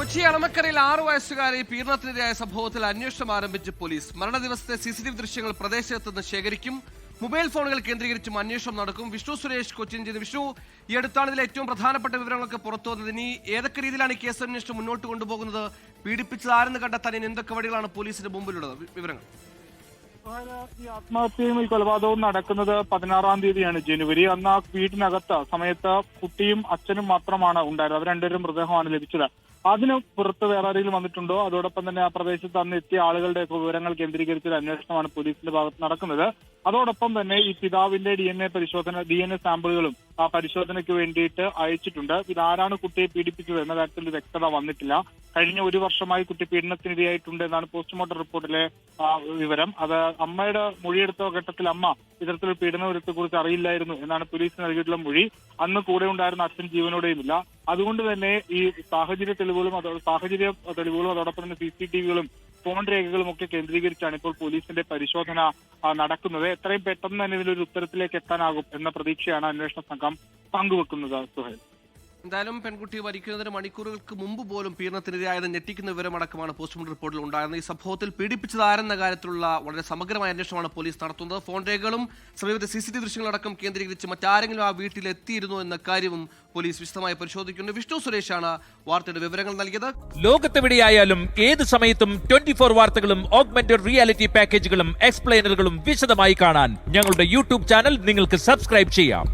കൊച്ചി അളമക്കരയിൽ 6 വയസ്സുകാരി പീഡനത്തിനിരയായ സംഭവത്തിൽ അന്വേഷണം ആരംഭിച്ച് പോലീസ്. മരണ ദിവസത്തെ CCTV ദൃശ്യങ്ങൾ പ്രദേശത്ത് നിന്ന് ശേഖരിക്കും. മൊബൈൽ ഫോണുകൾ കേന്ദ്രീകരിച്ചും അന്വേഷണം നടക്കും. വിഷ്ണു സുരേഷ് കൊച്ചിൻ ചെയ്ത്. വിഷ്ണു, ഈ അടുത്താണ് ഇതിലെ ഏറ്റവും പ്രധാനപ്പെട്ട വിവരങ്ങളൊക്കെ പുറത്തു വന്നത്. ഇനി ഏതൊക്കെ രീതിയിലാണ് ഈ കേസ് അന്വേഷണം മുന്നോട്ട് കൊണ്ടുപോകുന്നത്? പീഡിപ്പിച്ചത് ആരെന്ന് കണ്ടെത്താൻ ഇനി എന്തൊക്കെ വഴികളാണ് പോലീസിന് മുമ്പിലുള്ളത്? വിവരങ്ങൾ. ഈ ആത്മഹത്യയും ഈ കൊലപാതകവും നടക്കുന്നത് 16-ാം തീയതിയാണ്, ജനുവരി. അന്ന് ആ വീട്ടിനകത്ത് സമയത്ത് കുട്ടിയും അച്ഛനും മാത്രമാണ് ഉണ്ടായിരുന്നത്. അവർ രണ്ടുപേരും മൃതദേഹമാണ് ലഭിച്ചത്. അതിന് പുറത്ത് വേറെ ആരെങ്കിലും വന്നിട്ടുണ്ടോ? അതോടൊപ്പം തന്നെ ആ പ്രദേശത്ത് അന്ന് എത്തിയ ആളുകളുടെ വിവരങ്ങൾ കേന്ദ്രീകരിച്ചൊരു അന്വേഷണമാണ് പോലീസിന്റെ ഭാഗത്ത് നടക്കുന്നത്. അതോടൊപ്പം തന്നെ ഈ പിതാവിന്റെ DNA സാമ്പിളുകളും ആ പരിശോധനയ്ക്ക് വേണ്ടിയിട്ട് അയച്ചിട്ടുണ്ട്. ഇതാരാണ് കുട്ടിയെ പീഡിപ്പിച്ചത് എന്ന കാര്യത്തിൽ വ്യക്തത വന്നിട്ടില്ല. കഴിഞ്ഞ 1 വർഷമായി കുട്ടി പീഡനത്തിനിരയായിട്ടുണ്ട് എന്നാണ് പോസ്റ്റ്മോർട്ടം റിപ്പോർട്ടിലെ വിവരം. അത് അമ്മയുടെ മൊഴിയെടുത്ത ഘട്ടത്തിൽ അമ്മ ഇത്തരത്തിലൊരു പീഡനത്തെക്കുറിച്ച് അറിയില്ലായിരുന്നു എന്നാണ് പോലീസ് നൽകിയിട്ടുള്ള മൊഴി. അന്ന് കൂടെ ഉണ്ടായിരുന്ന അച്ഛൻ ജീവനോടെയുമില്ല. അതുകൊണ്ട് തന്നെ ഈ സാഹചര്യ തെളിവുകളും അതോടൊപ്പം തന്നെ CCTVകളും ഫോൺ രേഖകളും ഒക്കെ കേന്ദ്രീകരിച്ചാണ് ഇപ്പോൾ പോലീസിന്റെ പരിശോധന നടക്കുന്നത്. എത്രയും പെട്ടെന്ന് തന്നെ ഇതിലൊരു ഉത്തരത്തിലേക്ക് എത്താനാകും എന്ന പ്രതീക്ഷയാണ് അന്വേഷണ സംഘം പങ്കുവെക്കുന്നത്. സുഹേൽ, എന്തായാലും പെൺകുട്ടി മരിക്കുന്നതിന് മണിക്കൂറുകൾക്ക് മുമ്പ് പോലും പീഡനത്തിനിരയായത് ഞെട്ടിക്കുന്ന വിവരമടക്കമാണ് പോസ്റ്റ്മോർട്ടം റിപ്പോർട്ടിൽ ഉണ്ടായിരുന്നത്. ഈ സംഭവത്തിൽ പീഡിപ്പിച്ചത് ആരെന്ന കാര്യത്തിലുള്ള വളരെ സമഗ്രമായ അന്വേഷണമാണ് പോലീസ് നടത്തുന്നത്. ഫോൺ രേഖകളും സമീപത്തെ CCTV ദൃശ്യങ്ങളടക്കം കേന്ദ്രീകരിച്ച് മറ്റാരെങ്കിലും ആ വീട്ടിൽ എത്തിയിരുന്നോ എന്ന കാര്യവും പോലീസ് വിശദമായി പരിശോധിക്കുന്നുണ്ട്. വിഷ്ണു സുരേഷാണ് വാർത്തയുടെ വിവരങ്ങൾ നൽകിയത്. ലോകത്തെവിടെയായാലും ഏത് സമയത്തും 24 വാർത്തകളും ഓഗ്മെന്റഡ് റിയാലിറ്റി പാക്കേജുകളും എക്സ്പ്ലെയിനറുകളും വിശദമായി കാണാൻ ഞങ്ങളുടെ YouTube ചാനൽ നിങ്ങൾക്ക് സബ്സ്ക്രൈബ് ചെയ്യാം.